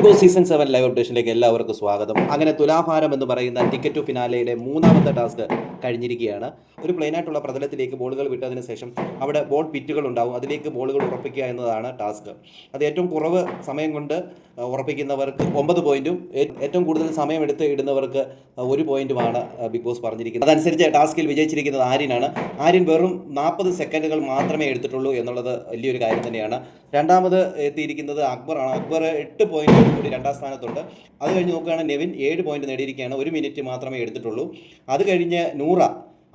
Big boss season 7 live അപ്ഡേഷനിലേക്ക് എല്ലാവർക്കും സ്വാഗതം. അങ്ങനെ തുലാഭാരം എന്ന് പറയുന്ന ടിക്കറ്റ് ടു ഫിനാലയുടെ മൂന്നാമത്തെ ടാസ്ക് കഴിഞ്ഞിരിക്കുകയാണ്. ഒരു പ്ലെയിനായിട്ടുള്ള പ്രതലത്തിലേക്ക് ബോളുകൾ വിട്ടതിന് ശേഷം അവിടെ ബോൾ പിറ്റുകൾ ഉണ്ടാവും, അതിലേക്ക് ബോളുകൾ ഉറപ്പിക്കുക എന്നതാണ് ടാസ്ക്. അത് ഏറ്റവും കുറവ് സമയം കൊണ്ട് ഉറപ്പിക്കുന്നവർക്ക് 9 പോയിന്റും ഏറ്റവും കൂടുതൽ സമയം എടുത്ത് ഇടുന്നവർക്ക് 1 പോയിന്റുമാണ് ബിഗ് ബോസ് പറഞ്ഞിരിക്കുന്നത്. അതനുസരിച്ച് ടാസ്കിൽ വിജയിച്ചിരിക്കുന്നത് ആര്യനാണ്. ആര്യൻ വെറും 40 സെക്കൻഡുകൾ മാത്രമേ എടുത്തിട്ടുള്ളൂ എന്നുള്ളത് വലിയൊരു കാര്യം തന്നെയാണ്. രണ്ടാമത് എത്തിയിരിക്കുന്നത് അക്ബറാണ്. അക്ബർ 8 പോയിന്റ് കൂടി രണ്ടാം സ്ഥാനത്തുണ്ട്. അത് കഴിഞ്ഞ് നോക്കുകയാണെങ്കിൽ നെവിൻ 7 പോയിന്റ് നേടിയിരിക്കുകയാണ്. 1 മിനിറ്റ് മാത്രമേ എടുത്തിട്ടുള്ളൂ. അത് കഴിഞ്ഞ് നൂറ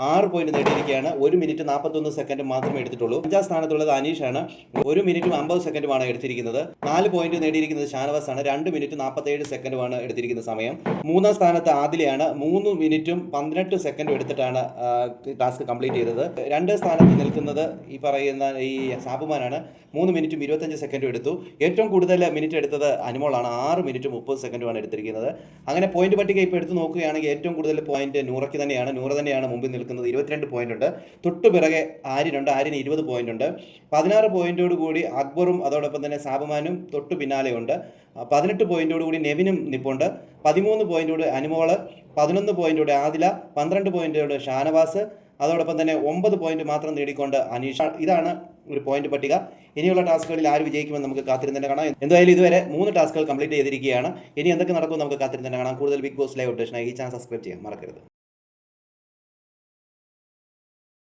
6 പോയിന്റ് നേടിയിരിക്കുകയാണ്. 1 മിനിറ്റ് 41 സെക്കൻഡ് മാത്രമേ എടുത്തിട്ടുള്ളൂ. 5ാം സ്ഥാനത്തുള്ളത് അനീഷാണ്. 1 മിനിറ്റും 50 സെക്കൻഡുമാണ് എടുത്തിരിക്കുന്നത്. 4 പോയിന്റ് നേടിയിരിക്കുന്നത് ഷാനവാസാണ്. 2 മിനിറ്റ് 47 സെക്കൻഡുമാണ് എടുത്തിരിക്കുന്ന സമയം. 3ാം സ്ഥാനത്ത് ആദിലയാണ്. 3 മിനിറ്റും 18 സെക്കൻഡും എടുത്തിട്ടാണ് ടാസ്ക് കംപ്ലീറ്റ് ചെയ്തത്. 2 സ്ഥാനത്ത് നിൽക്കുന്നത് ഈ പറയുന്ന സാബുമാനാണ്. 3 മിനിറ്റും 25 സെക്കൻഡും എടുത്തു. ഏറ്റവും കൂടുതൽ മിനിറ്റ് എടുത്തത് അനുമോളാണ്. 6 മിനിറ്റ് 30 സെക്കൻഡുമാണ് എടുത്തിരിക്കുന്നത്. അങ്ങനെ പോയിന്റ് പട്ടിക ഇപ്പോൾ എടുത്ത് നോക്കുകയാണെങ്കിൽ ഏറ്റവും കൂടുതൽ പോയിന്റ് നൂറയ്ക്ക് തന്നെയാണ്. നൂറ തന്നെയാണ് മുമ്പിൽ നിൽക്കുന്നത്. 22 പോയിന്റ് ഉണ്ട്. തൊട്ടു പിറകെ ആര്യനുണ്ട്. ആര്യന് 20 പോയിന്റ് ഉണ്ട്. 16 പോയിന്റോട് കൂടി അക്ബറും അതോടൊപ്പം തന്നെ സാബുമാനും തൊട്ടു പിന്നാലെയുണ്ട്. 18 പോയിന്റോട് കൂടി നെവിനും നിപ്പുണ്ട്. 13 പോയിന്റോട് അനുമോള്, 11 പോയിന്റോട് ആദില, 12 പോയിന്റോട് ഷാനവാസ്, അതോടൊപ്പം തന്നെ 9 പോയിന്റ് മാത്രം നേടിക്കൊണ്ട് അനീഷ. ഇതാണ് ഒരു പോയിന്റ് പട്ടിക. ഇനിയുള്ള ടാസ്കുകളിൽ ആര് വിജയിക്കുമെന്ന് നമുക്ക് കാത്തിരുന്ന് തന്നെ കാണാം. എന്തായാലും ഇതുവരെ 3 ടാസ്കുകൾ കംപ്ലീറ്റ് ചെയ്തിരിക്കുകയാണ്. ഇനി എന്തൊക്കെ നടക്കും നമുക്ക് കാത്തിരുന്ന് തന്നെ കാണാം. കൂടുതൽ ബിഗ് ബോസ് ലൈവ് അപ്ഡേഷനായി ഈ ചാനൽ സബ്സ്ക്രൈബ് ചെയ്യാൻ മറക്കരുത്.